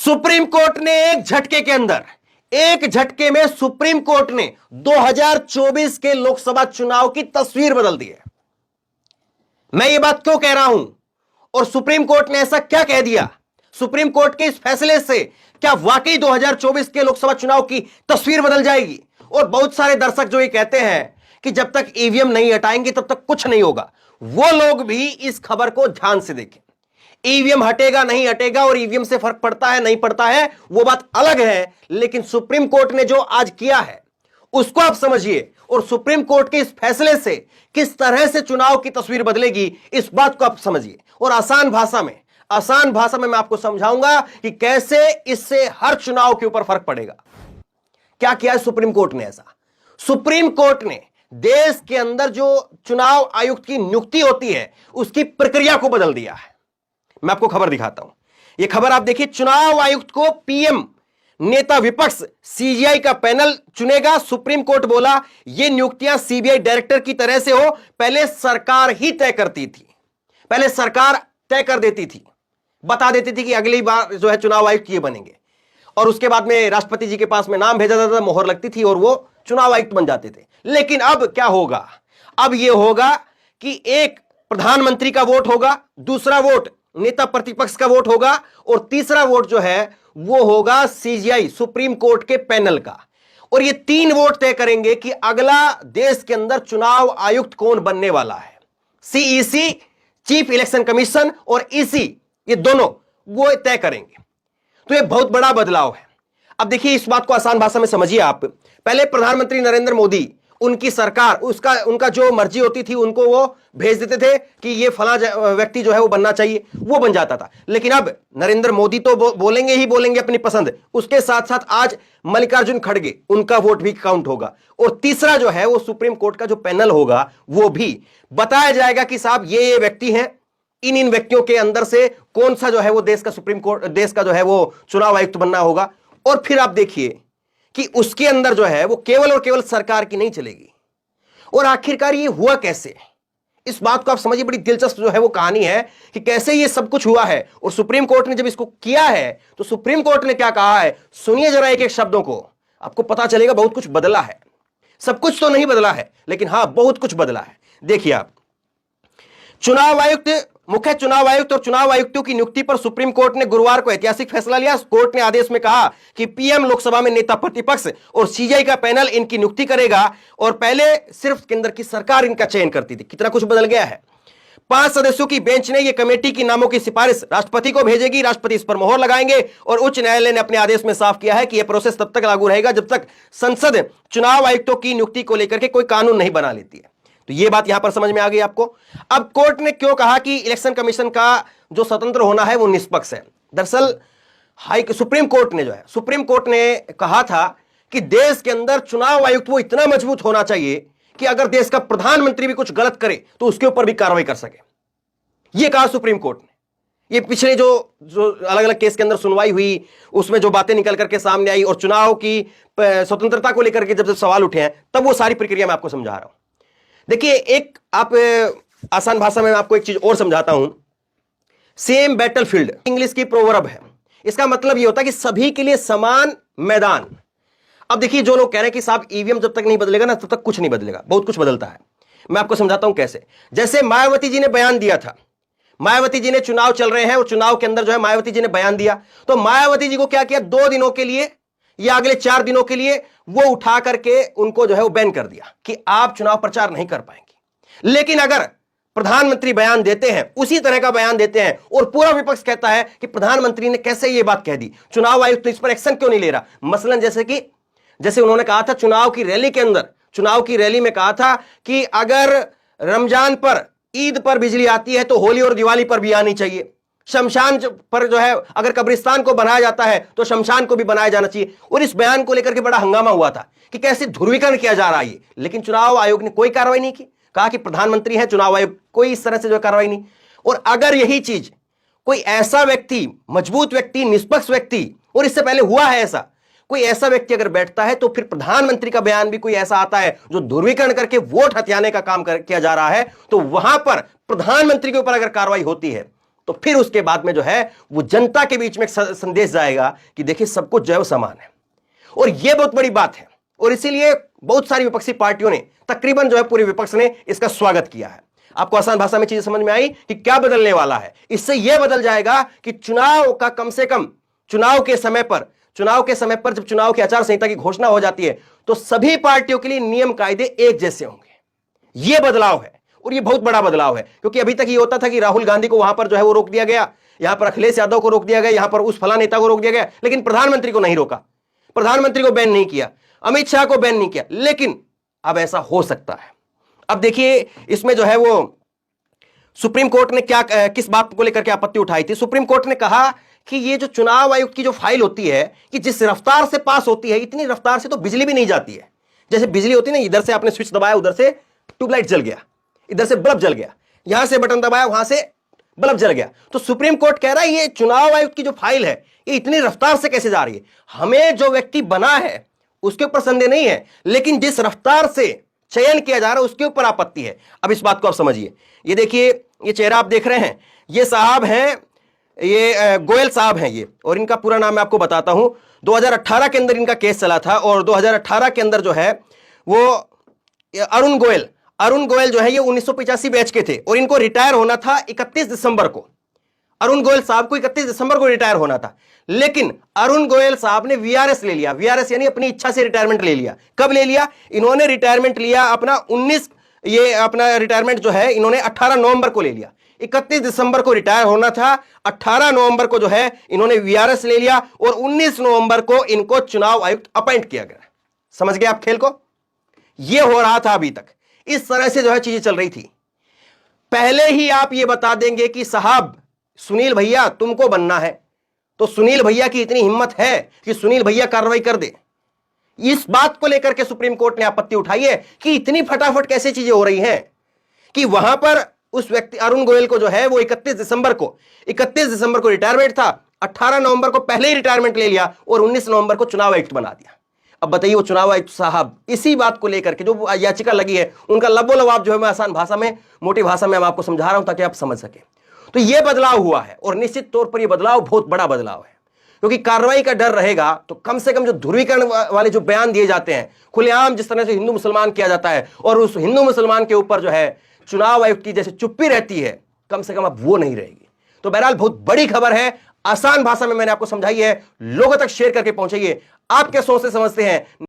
Supreme court ने एक झटके में सुप्रीम कोर्ट ने 2024 के लोकसभा चुनाव की तस्वीर बदल दी है। मैं ये बात क्यों कह रहा हूं और सुप्रीम कोर्ट ने ऐसा क्या कह दिया? सुप्रीम कोर्ट के इस फैसले से क्या वाकई 2024 के लोकसभा चुनाव की तस्वीर बदल जाएगी? और बहुत सारे दर्शक जो ये कहते हैं कि जब तक ईवीएम नहीं हटाएंगे तब तक कुछ नहीं होगा, वो लोग भी इस खबर को ध्यान से देखें। ईवीएम हटेगा नहीं हटेगा और ईवीएम से फर्क पड़ता है नहीं पड़ता है वो बात अलग है, लेकिन सुप्रीम कोर्ट ने जो आज किया है उसको आप समझिए और सुप्रीम कोर्ट के इस फैसले से किस तरह से चुनाव की तस्वीर बदलेगी इस बात को आप समझिए। और आसान भाषा में मैं आपको समझाऊंगा कि कैसे इससे हर चुनाव के ऊपर फर्क पड़ेगा। क्या किया है सुप्रीम कोर्ट ने? ऐसा सुप्रीम कोर्ट ने देश के अंदर जो चुनाव आयुक्त की नियुक्ति होती है उसकी प्रक्रिया को बदल दिया है। मैं आपको खबर दिखाता हूं, यह खबर आप देखिए। चुनाव आयुक्त को पीएम नेता विपक्ष सीजीआई का पैनल चुनेगा। सुप्रीम कोर्ट बोला यह नियुक्तियां सीबीआई डायरेक्टर की तरह से हो, पहले सरकार ही तय करती थी, पहले सरकार तय कर देती थी, बता देती थी कि अगली बार जो है चुनाव आयुक्त ये बनेंगे और उसके बाद में राष्ट्रपति जी के पास में नाम भेजा जाता था, मोहर लगती थी और वो चुनाव आयुक्त बन जाते थे। लेकिन अब क्या होगा? अब यह होगा कि एक प्रधानमंत्री का वोट होगा, दूसरा वोट नेता प्रतिपक्ष का वोट होगा और तीसरा वोट जो है वो होगा सीजीआई सुप्रीम कोर्ट के पैनल का। और ये तीन वोट तय करेंगे कि अगला देश के अंदर चुनाव आयुक्त कौन बनने वाला है। सीईसी चीफ इलेक्शन कमीशन और ईसी ये दोनों वो तय करेंगे। तो ये बहुत बड़ा बदलाव है। अब देखिए इस बात को आसान भाषा में समझिए आप। पहले प्रधानमंत्री नरेंद्र मोदी, उनकी सरकार, उनका जो मर्जी होती थी उनको वो भेज देते थे कि ये फला व्यक्ति जो है वो बनना चाहिए, वो बन जाता था। लेकिन अब नरेंद्र मोदी तो बोलेंगे ही बोलेंगे अपनी पसंद, उसके साथ साथ आज मल्लिकार्जुन खड़गे उनका वोट भी काउंट होगा। और तीसरा जो है वो सुप्रीम कोर्ट का जो पैनल होगा वो भी बताया जाएगा कि साहब ये व्यक्ति हैं, इन व्यक्तियों के अंदर से कौन सा जो है वो देश का सुप्रीम कोर्ट, देश का जो है वो चुनाव आयुक्त बनना होगा। और फिर आप देखिए कि उसके अंदर जो है वो केवल और केवल सरकार की नहीं चलेगी। और आखिरकार ये हुआ कैसे, इस बात को आप समझिए। बड़ी दिलचस्प जो है वो कहानी है कि कैसे ये सब कुछ हुआ है। और सुप्रीम कोर्ट ने जब इसको किया है तो सुप्रीम कोर्ट ने क्या कहा है, सुनिए जरा एक एक शब्दों को, आपको पता चलेगा बहुत कुछ बदला है। सब कुछ तो नहीं बदला है लेकिन हां बहुत कुछ बदला है। देखिए आप, चुनाव आयुक्त, मुख्य चुनाव आयुक्त और चुनाव आयुक्तों की नियुक्ति पर सुप्रीम कोर्ट ने गुरुवार को ऐतिहासिक फैसला लिया। कोर्ट ने आदेश में कहा कि पीएम लोकसभा में नेता प्रतिपक्ष और सीजीआई का पैनल इनकी नियुक्ति करेगा और पहले सिर्फ केंद्र की सरकार इनका चयन करती थी। कितना कुछ बदल गया है। 5 सदस्यों की बेंच ने यह कमेटी की नामों की सिफारिश राष्ट्रपति को भेजेगी, राष्ट्रपति इस पर मोहर लगाएंगे और उच्च न्यायालय ने अपने आदेश में साफ किया है कि यह प्रोसेस तब तक लागू रहेगा जब तक संसद चुनाव आयुक्तों की नियुक्ति को लेकर के कोई कानून नहीं बना लेती है। तो यह बात यहां पर समझ में आ गई आपको। अब कोर्ट ने क्यों कहा कि इलेक्शन कमीशन का जो स्वतंत्र होना है वो निष्पक्ष है? दरअसल सुप्रीम कोर्ट ने कहा था कि देश के अंदर चुनाव आयुक्त वो इतना मजबूत होना चाहिए कि अगर देश का प्रधानमंत्री भी कुछ गलत करे तो उसके ऊपर भी कार्रवाई कर सके। यह कहा सुप्रीम कोर्ट ने। ये पिछले जो अलग अलग केस के अंदर सुनवाई हुई उसमें जो बातें निकल करके सामने आई और चुनाव की स्वतंत्रता को लेकर के जब सवाल उठे हैं तब वो सारी प्रक्रिया मैं आपको समझा रहा हूं। देखिए एक आप आसान भाषा में आपको एक चीज और समझाता हूं। सेम बैटलफील्ड इंग्लिश की प्रोवर्ब है। इसका मतलब यह होता है कि सभी के लिए समान मैदान। अब देखिए जो लोग कह रहे हैं कि साहब ईवीएम जब तक नहीं बदलेगा ना तब तक कुछ नहीं बदलेगा, बहुत कुछ बदलता है। मैं आपको समझाता हूं कैसे। जैसे मायावती जी ने बयान दिया था, मायावती जी ने चुनाव चल रहे हैं और चुनाव के अंदर जो है मायावती जी ने बयान दिया तो मायावती जी को क्या किया, 2 दिनों के लिए या अगले 4 दिनों के लिए वो उठा करके उनको जो है वो बैन कर दिया कि आप चुनाव प्रचार नहीं कर पाएंगे। लेकिन अगर प्रधानमंत्री बयान देते हैं, उसी तरह का बयान देते हैं और पूरा विपक्ष कहता है कि प्रधानमंत्री ने कैसे ये बात कह दी, चुनाव आयुक्त तो इस पर एक्शन क्यों नहीं ले रहा। मसलन जैसे उन्होंने कहा था चुनाव की रैली के अंदर, चुनाव की रैली में कहा था कि अगर रमजान पर, ईद पर बिजली आती है तो होली और दिवाली पर भी आनी चाहिए। शमशान पर जो है अगर कब्रिस्तान को बनाया जाता है तो शमशान को भी बनाया जाना चाहिए। और इस बयान को लेकर के बड़ा हंगामा हुआ था कि कैसे ध्रुवीकरण किया जा रहा है। लेकिन चुनाव आयोग ने कोई कार्रवाई नहीं की, कहा कि प्रधानमंत्री है चुनाव आयोग, कोई इस तरह से जो कार्रवाई नहीं। और अगर यही चीज कोई ऐसा व्यक्ति, मजबूत व्यक्ति, निष्पक्ष व्यक्ति, और इससे पहले हुआ है ऐसा, कोई ऐसा व्यक्ति अगर बैठता है तो फिर प्रधानमंत्री का बयान भी कोई ऐसा आता है जो ध्रुवीकरण करके वोट हथियाने का काम किया जा रहा है तो वहां पर प्रधानमंत्री के ऊपर अगर कार्रवाई होती है तो फिर उसके बाद में जो है वो जनता के बीच में एक संदेश जाएगा कि देखिए सब कुछ जो है वो समान है। और यह बहुत बड़ी बात है, और इसीलिए बहुत सारी विपक्षी पार्टियों ने, तकरीबन जो है पूरे विपक्ष ने इसका स्वागत किया है। आपको आसान भाषा में चीजें समझ में आई कि क्या बदलने वाला है। इससे यह बदल जाएगा कि चुनाव का कम से कम चुनाव के समय पर जब चुनाव की आचार संहिता की घोषणा हो जाती है तो सभी पार्टियों के लिए नियम कायदे एक जैसे होंगे। यह बदलाव है, और यह बहुत बड़ा बदलाव है, क्योंकि अभी तक यह होता था कि राहुल गांधी को वहां पर जो है वो रोक दिया गया, यहां पर अखिलेश यादव को रोक दिया गया, यहां पर उस फला नेता को रोक दिया गया, लेकिन प्रधानमंत्री को नहीं रोका, प्रधानमंत्री को बैन नहीं किया, अमित शाह को बैन नहीं किया। लेकिन अब ऐसा हो सकता है। अब देखिए इसमें जो है वो सुप्रीम कोर्ट ने क्या, किस बात को लेकर के आपत्ति उठाई थी। सुप्रीम कोर्ट ने कहा कि ये जो चुनाव आयोग की जो फाइल होती है कि जिस रफ्तार से पास होती है, इतनी रफ्तार से तो बिजली भी नहीं जाती है। जैसे बिजली होती है ना, इधर से आपने स्विच दबाया, उधर से ट्यूबलाइट जल गया, इधर से बल्ब जल गया, यहां से बटन दबाया, वहां से बल्ब जल गया। तो सुप्रीम कोर्ट कह रहा है ये चुनाव आयोग की जो फाइल है ये इतनी रफ्तार से कैसे जा रही है। हमें जो व्यक्ति बना है उसके ऊपर संदेह नहीं है, लेकिन जिस रफ्तार से चयन किया जा रहा है उसके ऊपर आपत्ति है। अब इस बात को आप समझिए। ये देखिए, ये चेहरा आप देख रहे हैं, ये साहब हैं, ये गोयल साहब हैं ये, और इनका पूरा नाम मैं आपको बताता हूं। 2018 के अंदर इनका केस चला था, और 2018 के अंदर जो है वो अरुण गोयल जो है ये 1985 बैच के थे, और इनको रिटायर होना था 31 दिसंबर को। अरुण गोयल साहब को 31 दिसंबर को रिटायर होना था, लेकिन अरुण गोयल साहब ने वीआरएस ले लिया। वीआरएस यानी अपनी इच्छा से रिटायरमेंट ले लिया। कब ले लिया? इन्होंने रिटायरमेंट लिया अपना 19, ये अपना रिटायरमेंट जो है इन्होंने 18 नवंबर को ले लिया। 31 दिसंबर को रिटायर होना था, 18 नवंबर को जो है इन्होंने वीआरएस ले लिया, और 19 नवंबर को इनको चुनाव आयुक्त अपॉइंट किया गया। समझ गए आप खेल को? यह हो रहा था अभी तक, इस तरह से जो है चीजें चल रही थी। पहले ही आप ये बता देंगे कि साहब सुनील भैया तुमको बनना है, तो सुनील भैया की इतनी हिम्मत है कि सुनील भैया कार्रवाई कर दे। इस बात को लेकर के सुप्रीम कोर्ट ने आपत्ति उठाई है कि इतनी फटाफट कैसे चीजें हो रही हैं, कि वहां पर उस व्यक्ति अरुण गोयल को जो है वो 31 दिसंबर को रिटायरमेंट था, 18 नवंबर को पहले ही रिटायरमेंट ले लिया, और 19 नवंबर को चुनाव आयुक्त बना दिया। अब बताइए वो चुनाव आयुक्त साहब इसी बात को लेकर के जो याचिका लगी है उनका लबोलबाब जो है मैं आसान भाषा में, मोटी भाषा में मैं आपको समझा रहा हूं ताकि आप समझ सके। तो यह बदलाव हुआ है, और निश्चित तौर पर यह बदलाव बहुत बड़ा बदलाव है, क्योंकि कार्रवाई का डर रहेगा तो कम से कम जो ध्रुवीकरण वाले जो बयान दिए जाते हैं खुलेआम, जिस तरह से हिंदू मुसलमान किया जाता है, और उस हिंदू मुसलमान के ऊपर जो है चुनाव आयोग की जैसे चुप्पी रहती है, कम से कम अब वो नहीं रहेगी। तो बहरहाल बहुत बड़ी खबर है, आसान भाषा में मैंने आपको समझाई है, लोगों तक शेयर करके पहुंचाइए। आप क्या सोचते समझते हैं?